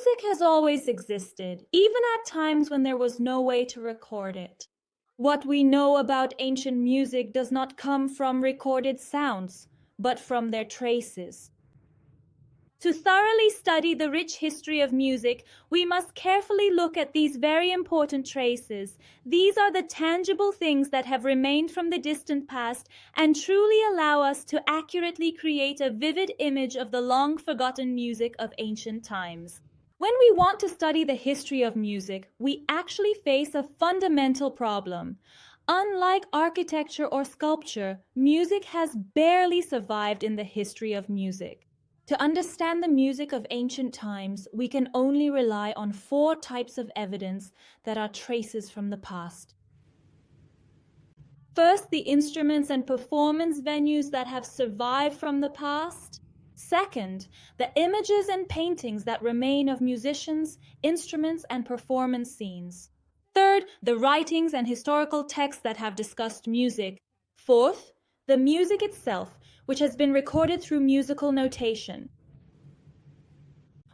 Music has always existed, even at times when there was no way to record it. What we know about ancient music does not come from recorded sounds, but from their traces. To thoroughly study the rich history of music, we must carefully look at these very important traces. These are the tangible things that have remained from the distant past and truly allow us to accurately create a vivid image of the long-forgotten music of ancient times. When we want to study the history of music, we actually face a fundamental problem. Unlike architecture or sculpture, music has barely survived in the history of music. To understand the music of ancient times, we can only rely on 4 types of evidence that are traces from the past. First, the instruments and performance venues that have survived from the past. Second, the images and paintings that remain of musicians, instruments, and performance scenes. Third, the writings and historical texts that have discussed music. Fourth, the music itself, which has been recorded through musical notation.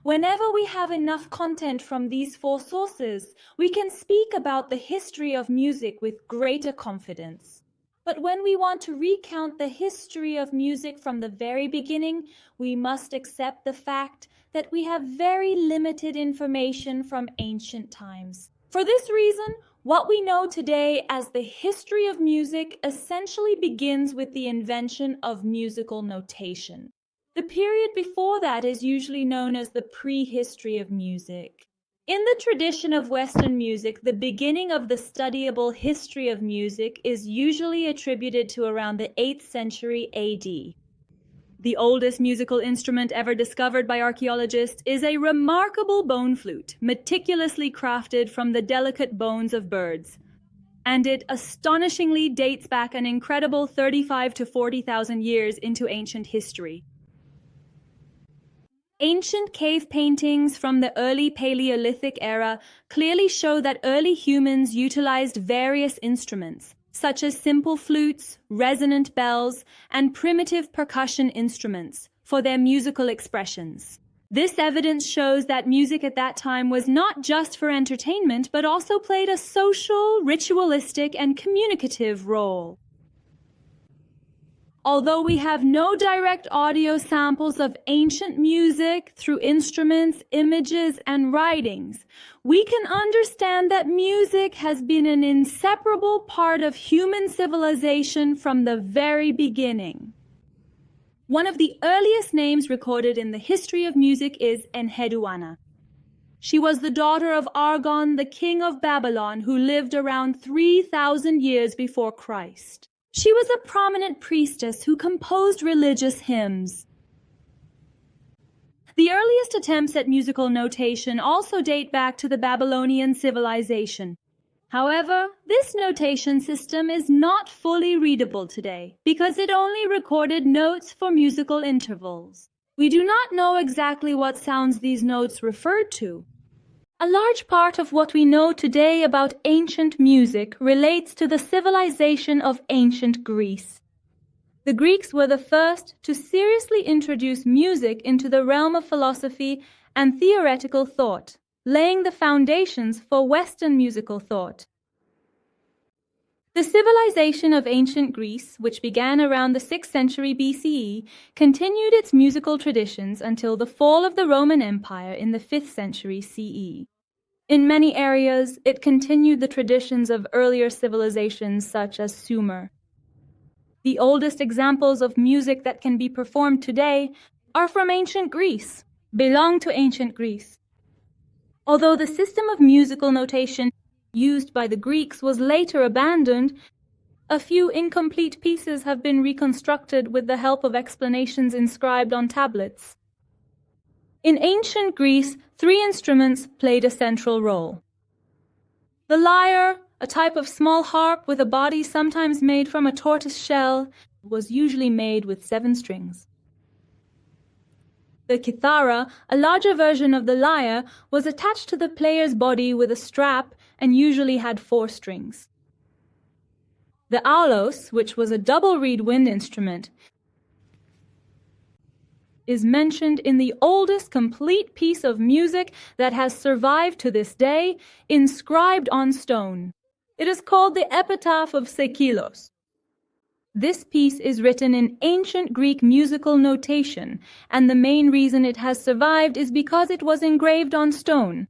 Whenever we have enough content from these 4 sources, we can speak about the history of music with greater confidence. But when we want to recount the history of music from the very beginning, we must accept the fact that we have very limited information from ancient times. For this reason, what we know today as the history of music essentially begins with the invention of musical notation. The period before that is usually known as the prehistory of music. In the tradition of Western music, the beginning of the studyable history of music is usually attributed to around the 8th century AD. The oldest musical instrument ever discovered by archaeologists is a remarkable bone flute, meticulously crafted from the delicate bones of birds. And it astonishingly dates back an incredible 35 to 40,000 years into ancient history. Ancient cave paintings from the early Paleolithic era clearly show that early humans utilized various instruments, such as simple flutes, resonant bells, and primitive percussion instruments, for their musical expressions. This evidence shows that music at that time was not just for entertainment, but also played a social, ritualistic, and communicative role. Although we have no direct audio samples of ancient music through instruments, images, and writings, we can understand that music has been an inseparable part of human civilization from the very beginning. One of the earliest names recorded in the history of music is Enheduanna. She was the daughter of Argon, the king of Babylon, who lived around 3,000 years before Christ. She was a prominent priestess who composed religious hymns. The earliest attempts at musical notation also date back to the Babylonian civilization. However, this notation system is not fully readable today because it only recorded notes for musical intervals. We do not know exactly what sounds these notes referred to. A large part of what we know today about ancient music relates to the civilization of ancient Greece. The Greeks were the first to seriously introduce music into the realm of philosophy and theoretical thought, laying the foundations for Western musical thought. The civilization of ancient Greece, which began around the 6th century BCE, continued its musical traditions until the fall of the Roman Empire in the 5th century CE. In many areas, it continued the traditions of earlier civilizations such as Sumer. The oldest examples of music that can be performed today are from ancient Greece, belong to ancient Greece. Although the system of musical notation used by the Greeks was later abandoned, a few incomplete pieces have been reconstructed with the help of explanations inscribed on tablets. In ancient Greece, 3 instruments played a central role. The lyre, a type of small harp with a body sometimes made from a tortoise shell, was usually made with 7 strings. The kithara, a larger version of the lyre, was attached to the player's body with a strap and usually had 4 strings. The aulos, which was a double reed wind instrument, is mentioned in the oldest complete piece of music that has survived to this day, inscribed on stone. It is called the Epitaph of Sekkilos. This piece is written in ancient Greek musical notation, and the main reason it has survived is because it was engraved on stone.